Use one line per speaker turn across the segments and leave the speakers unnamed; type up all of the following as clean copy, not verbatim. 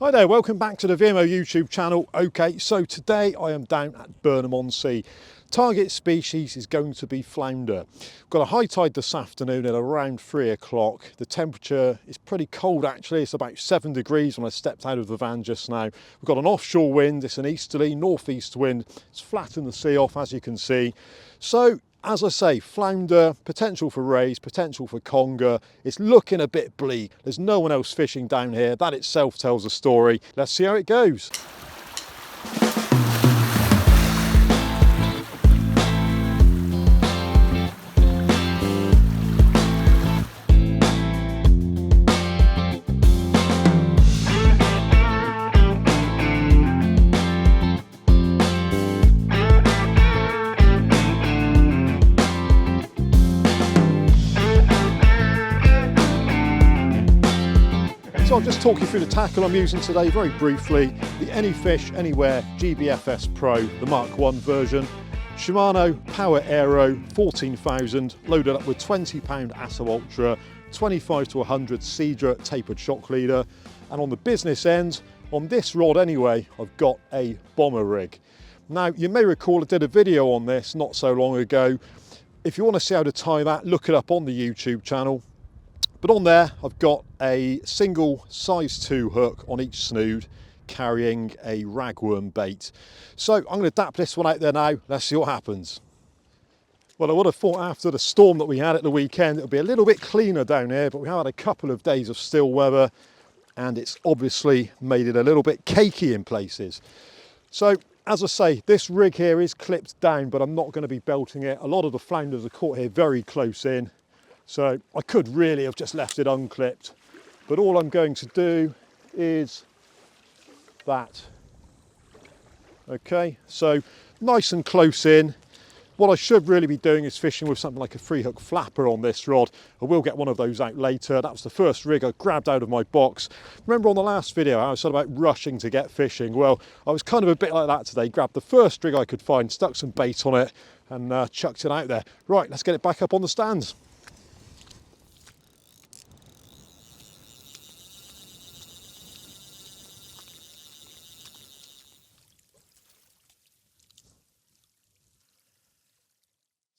Hi there, welcome back to the VMO YouTube channel. Okay, so today I am down at Burnham-on-Sea. Target species is going to be flounder. We've got a high tide this afternoon at around 3 o'clock. The temperature is pretty cold actually, it's about 7 degrees when I stepped out of the van just now. We've got an offshore wind, it's an easterly, northeast wind. It's flattened the sea off as you can see. So, as I say, flounder, potential for rays, potential for conger. It's looking a bit bleak. There's no one else fishing down here. That itself tells a story. Let's see how it goes. So I'll just talk you through the tackle I'm using today very briefly. The Any Fish Anywhere GBFS Pro, the Mark 1 version. Shimano Power Aero 14,000, loaded up with 20-pound Asso Ultra, 25 to 100 Cedra tapered shock leader. And on the business end, on this rod anyway, I've got a bomber rig. Now, you may recall I did a video on this not so long ago. If you want to see how to tie that, look it up on the YouTube channel. But on there, I've got a single size 2 hook on each snood carrying a ragworm bait. So I'm going to dap this one out there now. Let's see what happens. Well, I would have thought after the storm that we had at the weekend, it'll be a little bit cleaner down here, but we have had a couple of days of still weather and it's obviously made it a little bit cakey in places. So as I say, this rig here is clipped down, but I'm not going to be belting it. A lot of the flounders are caught here very close in. So I could really have just left it unclipped, but all I'm going to do is that. Okay, so nice and close in. What I should really be doing is fishing with something like a 3-hook flapper on this rod. I will get one of those out later. That was the first rig I grabbed out of my box. Remember on the last video I was sort of about rushing to get fishing? Well, I was kind of a bit like that today. Grabbed the first rig I could find, stuck some bait on it and chucked it out there. Right, let's get it back up on the stand.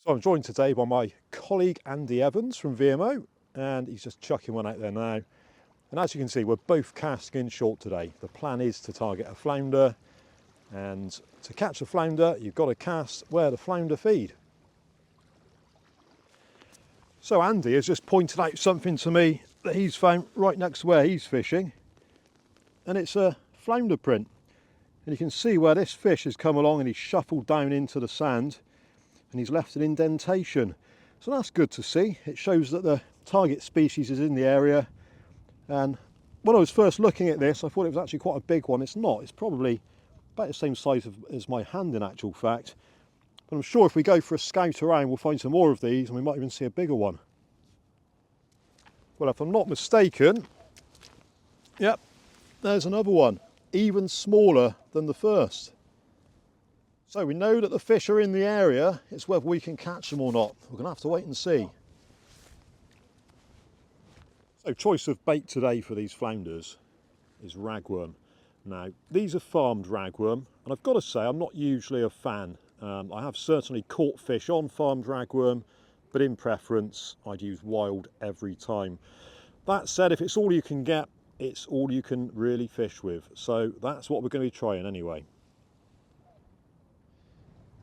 So I'm joined today by my colleague Andy Evans from VMO, and he's just chucking one out there now. And as you can see, we're both casting in short today. The plan is to target a flounder, and to catch a flounder, you've got to cast where the flounder feed. So Andy has just pointed out something to me that he's found right next to where he's fishing, and it's a flounder print. And you can see where this fish has come along and he's shuffled down into the sand, and he's left an indentation. So that's good to see. It shows that the target species is in the area. And when I was first looking at this, I thought it was actually quite a big one. It's not. It's probably about the same size as my hand in actual fact. But I'm sure if we go for a scout around, we'll find some more of these and we might even see a bigger one. Well, if I'm not mistaken, yep, there's another one, even smaller than the first. So we know that the fish are in the area, it's whether we can catch them or not. We're going to have to wait and see. So choice of bait today for these flounders is ragworm. Now these are farmed ragworm, and I've got to say I'm not usually a fan. I have certainly caught fish on farmed ragworm, but in preference I'd use wild every time. That said, if it's all you can get, it's all you can really fish with. So that's what we're going to be trying anyway.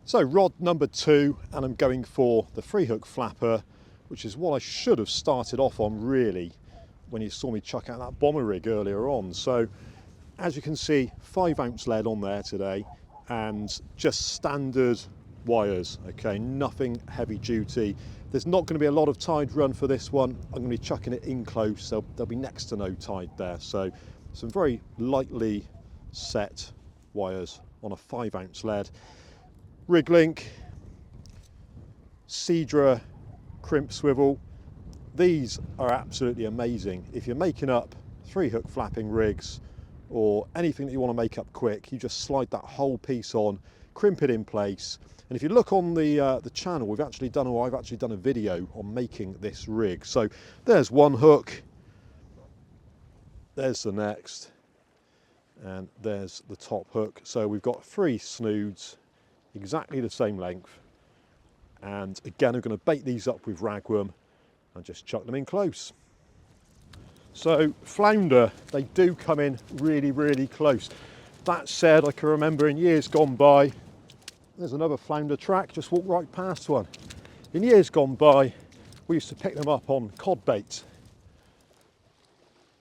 So rod number 2, and I'm going for the 3-hook flapper, which is what I should have started off on really when you saw me chuck out that bomber rig earlier on. So as you can see, 5-ounce lead on there today and just standard wires, okay, nothing heavy duty. There's not going to be a lot of tide run for this one. I'm going to be chucking it in close, so there'll be next to no tide there. So some very lightly set wires on a 5-ounce lead. Rig link, Cedra crimp swivel. These are absolutely amazing. If you're making up 3-hook flapping rigs or anything that you want to make up quick, you just slide that whole piece on, crimp it in place. And if you look on the channel, I've actually done a video on making this rig. So there's one hook, there's the next. and there's the top hook. So we've got 3 snoods, exactly the same length. And again, I'm going to bait these up with ragworm and just chuck them in close. So flounder, they do come in really, really close. That said, I can remember in years gone by, there's another flounder track, just walk right past one. In years gone by, we used to pick them up on cod bait.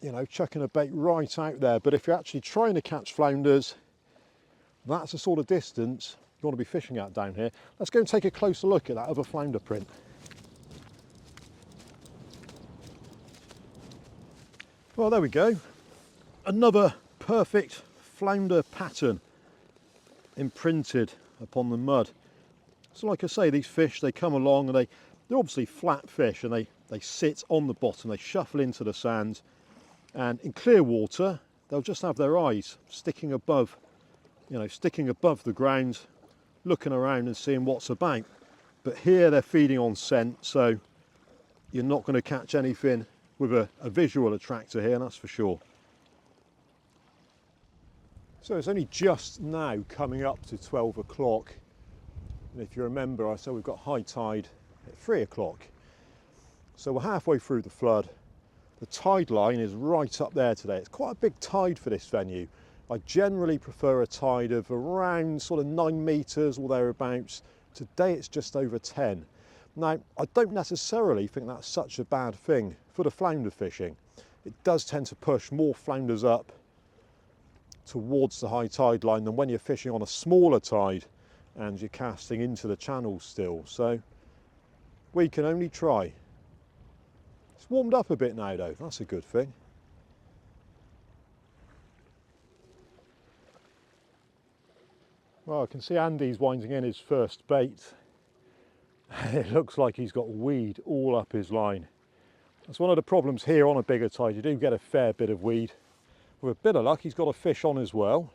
You know, chucking a bait right out there. But if you're actually trying to catch flounders, that's the sort of distance you want to be fishing at down here. Let's go and take a closer look at that other flounder print. Well, there we go. Another perfect flounder pattern imprinted upon the mud. So like I say, these fish, they come along and they're obviously flat fish, and they sit on the bottom, they shuffle into the sand, and in clear water, they'll just have their eyes sticking above, you know, sticking above the ground, looking around and seeing what's about. But here they're feeding on scent, so you're not going to catch anything with a visual attractor here, that's for sure. So it's only just now coming up to 12 o'clock. And if you remember, I said we've got high tide at 3 o'clock. So we're halfway through the flood. The tide line is right up there today. It's quite a big tide for this venue. I generally prefer a tide of around sort of 9 metres or thereabouts. Today it's just over 10. Now, I don't necessarily think that's such a bad thing for the flounder fishing. It does tend to push more flounders up towards the high tide line than when you're fishing on a smaller tide and you're casting into the channel still. So we can only try. It's warmed up a bit now though, that's a good thing. Well, I can see Andy's winding in his first bait. It looks like he's got weed all up his line. That's one of the problems here on a bigger tide. You do get a fair bit of weed. With a bit of luck, he's got a fish on as well.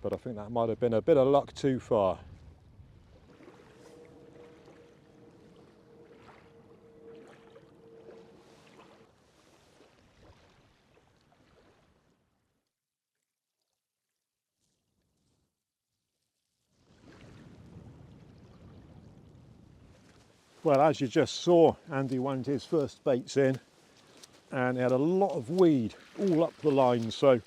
But I think that might have been a bit of luck too far. Well, as you just saw, Andy wound his first baits in and he had a lot of weed all up the line. So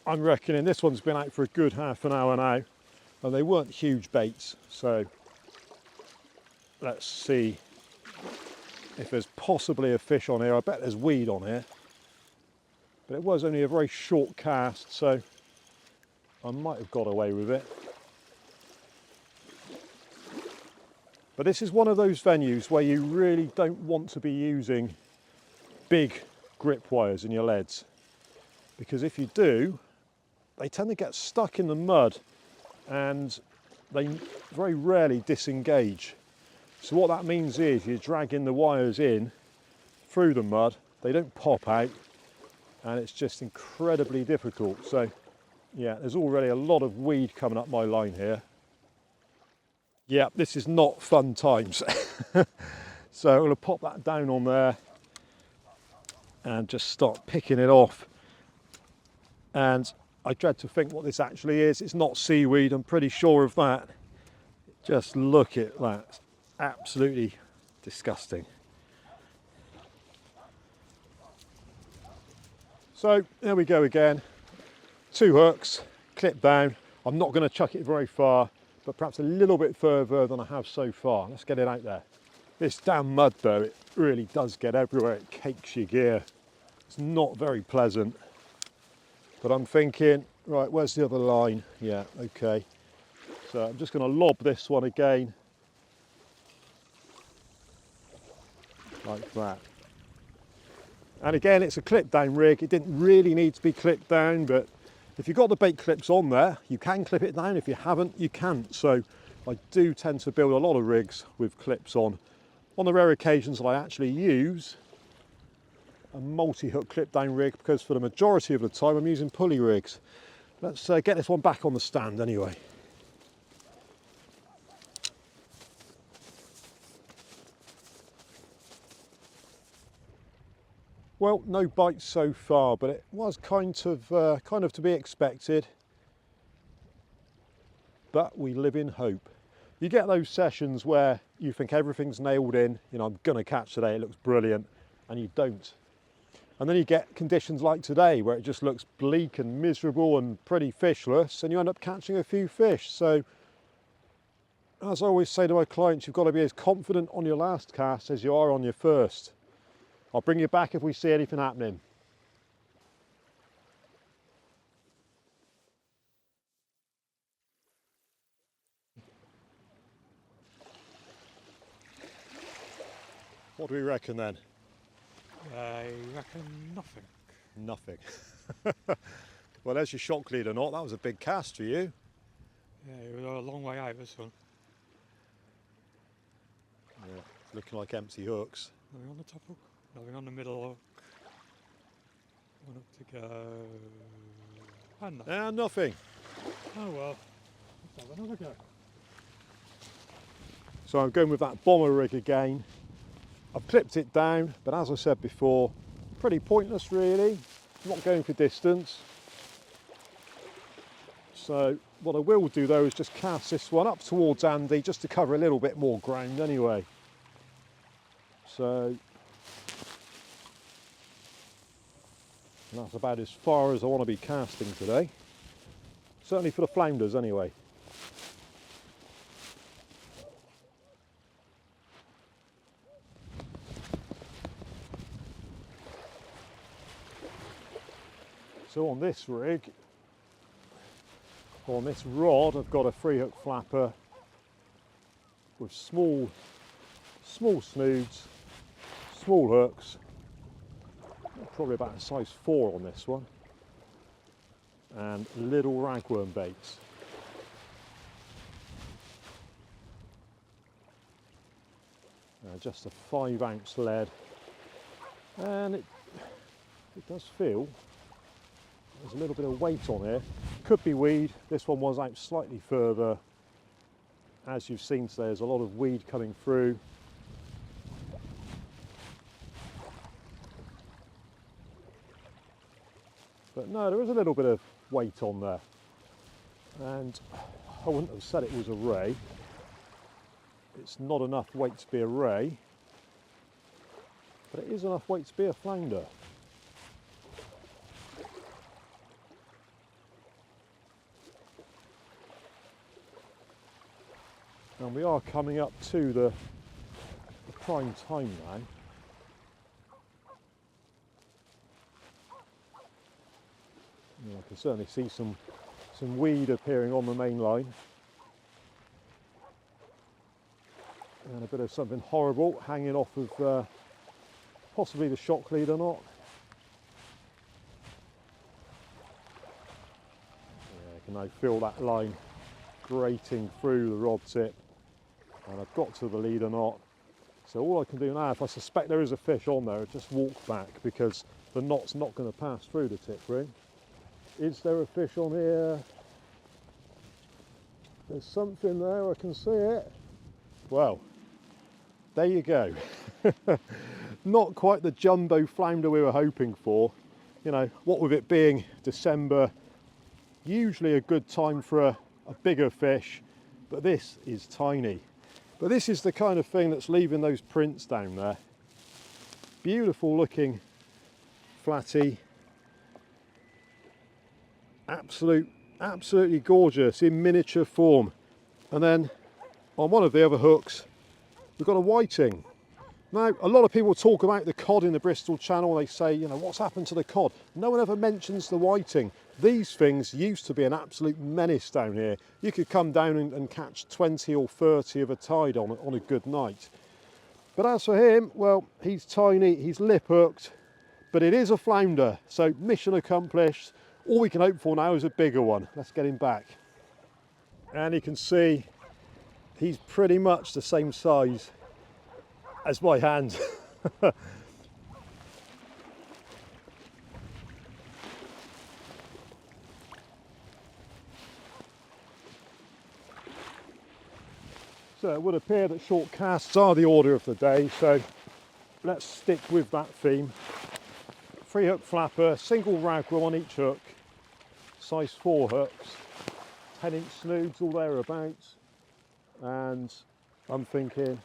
I'm reckoning this one's been out for a good half an hour now, and they weren't huge baits. So let's see if there's possibly a fish on here. I bet there's weed on here, but it was only a very short cast, so I might have got away with it. But this is one of those venues where you really don't want to be using big grip wires in your leads, because if you do, they tend to get stuck in the mud and they very rarely disengage. So what that means is you're dragging the wires in through the mud, they don't pop out, and it's just incredibly difficult. So yeah, there's already a lot of weed coming up my line here. Yeah, this is not fun times. So I'm going to pop that down on there and just start picking it off. And I dread to think what this actually is. It's not seaweed, I'm pretty sure of that. Just look at that. Absolutely disgusting. So there we go again. 2 hooks, clip down. I'm not going to chuck it very far, but perhaps a little bit further than I have so far. Let's get it out there. This damn mud though, it really does get everywhere. It cakes your gear. It's not very pleasant. But I'm thinking, right, where's the other line? Yeah, okay. So I'm just going to lob this one again. Like that. And again, it's a clip down rig. It didn't really need to be clipped down, but if you've got the bait clips on there, you can clip it down. If you haven't, you can't. So I do tend to build a lot of rigs with clips on. On the rare occasions that I actually use a multi-hook clip down rig, because for the majority of the time I'm using pulley rigs. Let's get this one back on the stand anyway. Well, no bites so far, but it was kind of to be expected. But we live in hope. You get those sessions where you think everything's nailed in, you know, I'm gonna catch today, it looks brilliant, and you don't. And then you get conditions like today where it just looks bleak and miserable and pretty fishless, and you end up catching a few fish. So, as I always say to my clients, you've got to be as confident on your last cast as you are on your first. I'll bring you back if we see anything happening. What do we reckon then?
I reckon nothing.
Nothing. Well, there's your shock leader knot. That was a big cast for you.
Yeah, it was a long way out, this one.
Yeah, it's looking like empty hooks.
Nothing on the top hook, nothing on the middle hook. One up to go. And nothing.
And nothing.
Oh well, let's have another go.
So I'm going with that bomber rig again. I've clipped it down, but as I said before, pretty pointless really. Not going for distance. So what I will do though is just cast this one up towards Andy just to cover a little bit more ground anyway. So that's about as far as I want to be casting today. Certainly for the flounders anyway. So on this rig, on this rod, I've got a 3-hook flapper with small snoods, small hooks, probably about a size 4 on this one, and little ragworm baits. Just a 5-ounce lead, and it does feel there's a little bit of weight on here. Could be weed. This one was out slightly further. As you've seen today, there's a lot of weed coming through. But no, there is a little bit of weight on there. And I wouldn't have said it was a ray. It's not enough weight to be a ray, but it is enough weight to be a flounder. And we are coming up to the prime time now. I can certainly see some weed appearing on the main line. And a bit of something horrible hanging off of possibly the shock leader knot. Yeah, I can now feel that line grating through the rod tip. And I've got to the leader knot. So all I can do now, if I suspect there is a fish on there, is just walk back because the knot's not going to pass through the tip ring. Is there a fish on here? There's something there, I can see it. Well, there you go. Not quite the jumbo flounder we were hoping for. You know, what with it being December, usually a good time for a bigger fish, but this is tiny. But this is the kind of thing that's leaving those prints down there. Beautiful looking flatty. Absolutely gorgeous in miniature form. And then on one of the other hooks, we've got a whiting. Now, a lot of people talk about the cod in the Bristol Channel. They say, you know, what's happened to the cod? No one ever mentions the whiting. These things used to be an absolute menace down here. You could come down and catch 20 or 30 of a tide on a good night. But as for him, well, he's tiny, he's lip hooked, but it is a flounder. So mission accomplished. All we can hope for now is a bigger one. Let's get him back. And you can see he's pretty much the same size as my hand. So it would appear that short casts are the order of the day, so let's stick with that theme. 3-hook flapper, single ragwell on each hook, size 4 hooks, 10-inch snoods all thereabouts, and I'm thinking,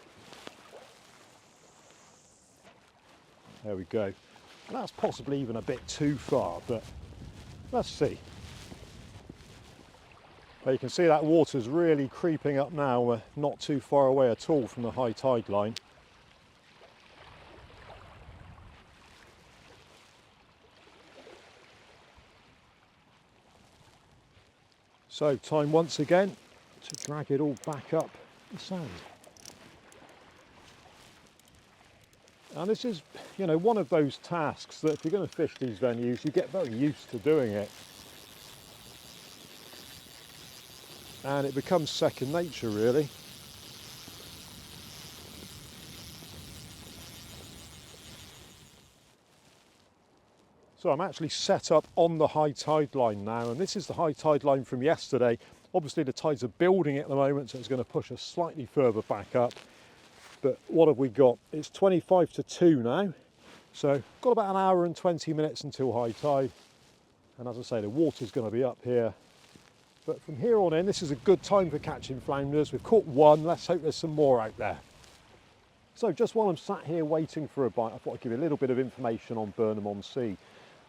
there we go. And that's possibly even a bit too far, but let's see. Well, you can see that water's really creeping up now. We're not too far away at all from the high tide line. So time once again to drag it all back up the sand. And this is, you know, one of those tasks that if you're going to fish these venues, you get very used to doing it. And it becomes second nature, really. So I'm actually set up on the high tide line now, and this is the high tide line from yesterday. Obviously the tides are building at the moment, so it's going to push us slightly further back up. But what have we got? It's 25 to 2 now, so got about an hour and 20 minutes until high tide. And as I say, the water's going to be up here. But from here on in, this is a good time for catching flounders. We've caught one, let's hope there's some more out there. So just while I'm sat here waiting for a bite, I thought I'd give you a little bit of information on Burnham-on-Sea.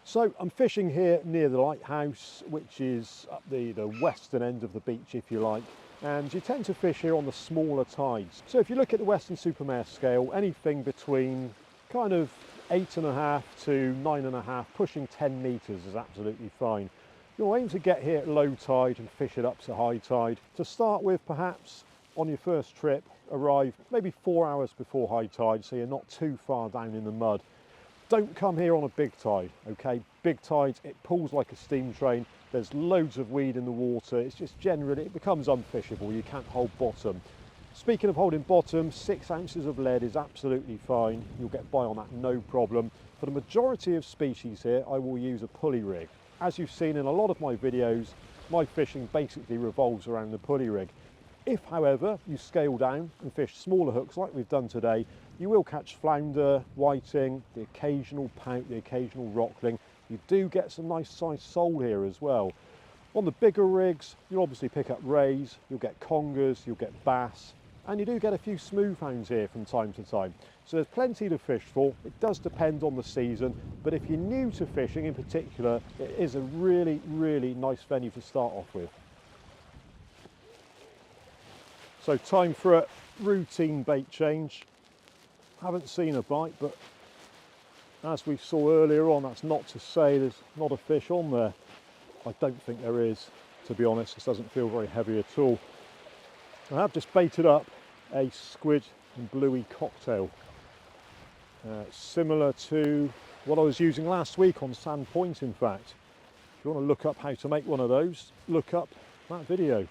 So I'm fishing here near the lighthouse, which is up the western end of the beach, if you like. And you tend to fish here on the smaller tides. So if you look at the Western Supermare scale, anything between kind of 8.5 to 9.5, pushing 10 metres is absolutely fine. You'll aim to get here at low tide and fish it up to high tide. To start with, perhaps on your first trip, arrive maybe 4 hours before high tide, so you're not too far down in the mud. Don't come here on a big tide, okay? Big tides, it pulls like a steam train. There's loads of weed in the water. It's just generally, it becomes unfishable. You can't hold bottom. Speaking of holding bottom, 6 ounces of lead is absolutely fine. You'll get by on that, no problem. For the majority of species here, I will use a pulley rig. As you've seen in a lot of my videos, my fishing basically revolves around the pulley rig. If, however, you scale down and fish smaller hooks like we've done today, you will catch flounder, whiting, the occasional pout, the occasional rockling. You do get some nice sized sole here as well. On the bigger rigs, you'll obviously pick up rays, you'll get congers, you'll get bass, and you do get a few smoothhounds here from time to time. So there's plenty to fish for. It does depend on the season, but if you're new to fishing in particular, it is a really, really nice venue to start off with. So time for a routine bait change. Haven't seen a bite, but as we saw earlier on, that's not to say there's not a fish on there. I don't think there is, to be honest. This doesn't feel very heavy at all. I have just baited up a squid and bluey cocktail. Similar to what I was using last week on Sand Point, in fact. If you want to look up how to make one of those, look up that video.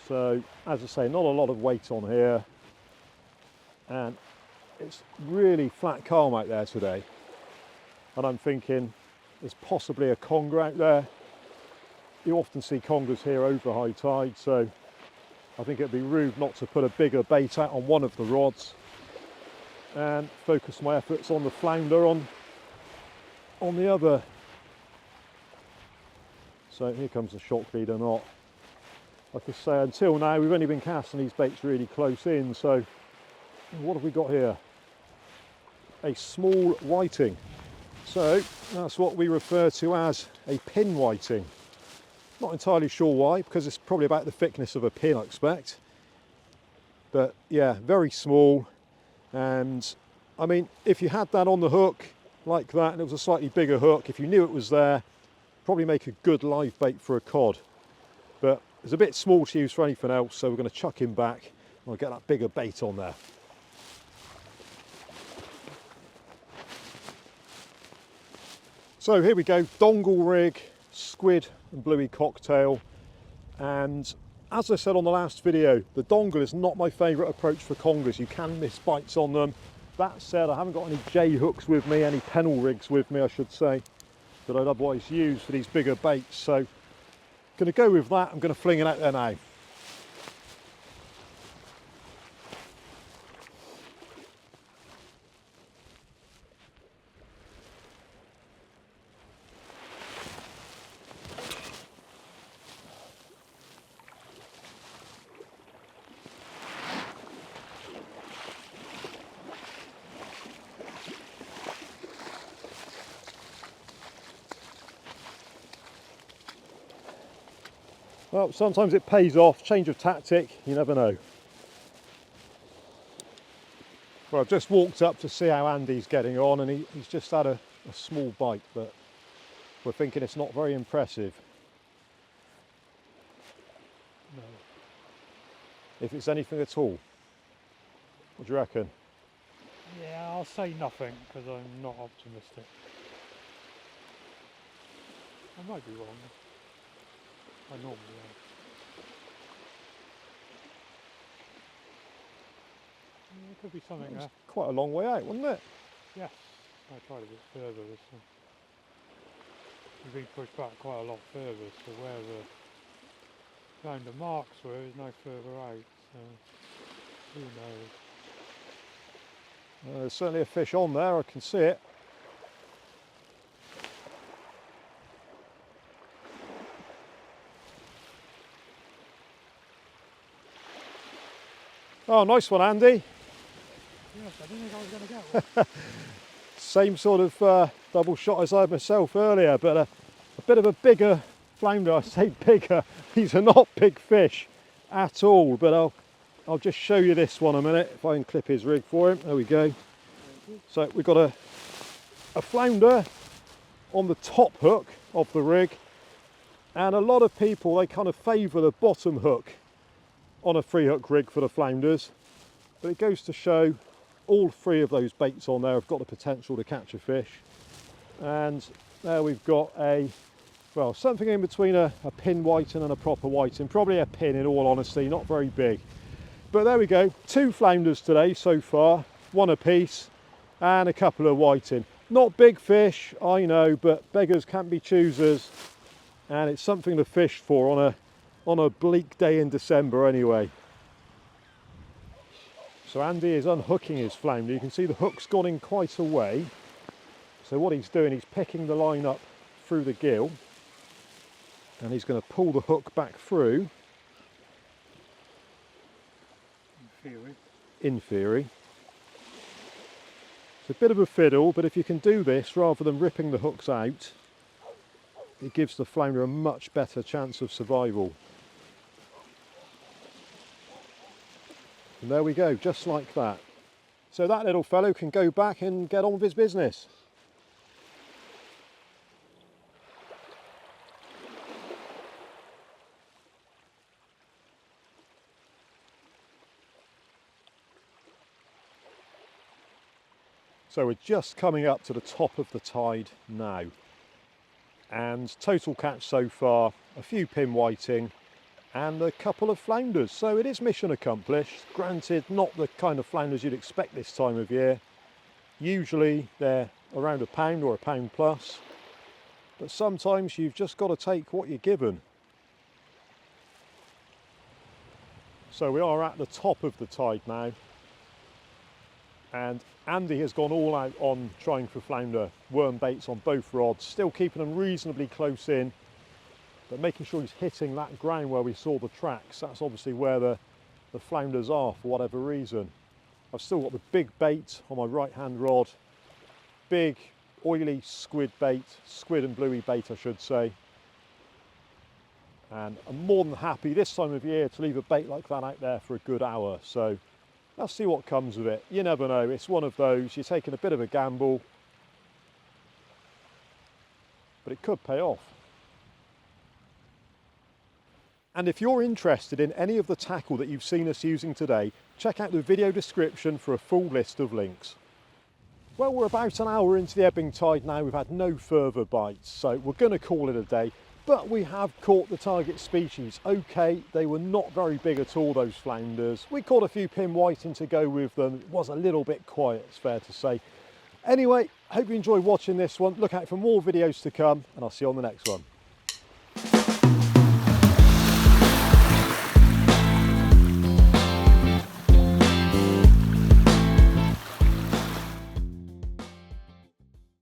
So, as I say, not a lot of weight on here. And it's really flat calm out there today. And I'm thinking there's possibly a conger out there. You often see congers here over high tide, so I think it'd be rude not to put a bigger bait out on one of the rods and focus my efforts on the flounder on the other. So here comes the shock leader knot. Like I say, until now we've only been casting these baits really close in, so what have we got here? A small whiting. So that's what we refer to as a pin whiting. Not entirely sure why, because it's probably about the thickness of a pin, I expect. But yeah, very small. And I mean, if you had that on the hook like that and it was a slightly bigger hook, if you knew it was there, probably make a good live bait for a cod. But it's a bit small to use for anything else, so we're going to chuck him back and we'll get that bigger bait on there. So here we go, dongle rig, squid and bluey cocktail. And as I said on the last video, the dongle is not my favourite approach for congers. You can miss bites on them. That said, I haven't got any J hooks with me, any pennel rigs with me I should say, that I'd otherwise use for these bigger baits. So going to go with that. I'm going to fling it out there now. Well, sometimes it pays off, change of tactic, you never know. Well, I've just walked up to see how Andy's getting on, and he's just had a small bite, but we're thinking it's not very impressive.
No.
If it's anything at all. What do you reckon?
Yeah, I'll say nothing because I'm not optimistic. I might be wrong. I normally am. There could be something there.
Quite a long way out, wasn't it?
Yes, I tried a bit further this one. We've been pushed back quite a lot further, so where the flounder marks were is no further out, so who knows.
There's certainly a fish on there, I can see it. Oh, nice one, Andy.
Yes, I didn't think I was going to get one.
Same sort of double shot as I had myself earlier, but a bit of a bigger flounder. I say bigger, these are not big fish at all, but I'll just show you this one a minute, if I can clip his rig for him. There we go. So we've got a flounder on the top hook of the rig, and a lot of people, they kind of favour the bottom hook on a free hook rig for the flounders, but it goes to show all three of those baits on there have got the potential to catch a fish. And there we've got well, something in between a pin whiting and a proper whiting, probably a pin in all honesty, not very big. But there we go, 2 flounders today so far, 1 apiece, and a couple of whiting. Not big fish, I know, but beggars can't be choosers, and it's something to fish for on a bleak day in December anyway. So Andy is unhooking his flounder. You can see the hook's gone in quite a way. So what he's doing, he's picking the line up through the gill, and he's going to pull the hook back through. In theory. It's a bit of a fiddle, but if you can do this rather than ripping the hooks out, it gives the flounder a much better chance of survival. And there we go, just like that. So that little fellow can go back and get on with his business. So we're just coming up to the top of the tide now. And total catch so far, a few pin whiting and a couple of flounders. So it is mission accomplished. Granted, not the kind of flounders you'd expect this time of year. Usually they're around £1 or £1 plus. But sometimes you've just got to take what you're given. So we are at the top of the tide now. And Andy has gone all out on trying for flounder, worm baits on both rods, still keeping them reasonably close in, but making sure he's hitting that ground where we saw the tracks. That's obviously where the flounders are for whatever reason. I've still got the big bait on my right hand rod, big oily squid bait, squid and bluey bait I should say. And I'm more than happy this time of year to leave a bait like that out there for a good hour. So let's see what comes of it. You never know, it's one of those, you're taking a bit of a gamble, but it could pay off. And if you're interested in any of the tackle that you've seen us using today, check out the video description for a full list of links. Well, we're about an hour into the ebbing tide now, we've had no further bites, so we're going to call it a day. But we have caught the target species. Okay, they were not very big at all, those flounders. We caught a few pin whiting to go with them. It was a little bit quiet, it's fair to say. Anyway, hope you enjoyed watching this one. Look out for more videos to come, and I'll see you on the next one.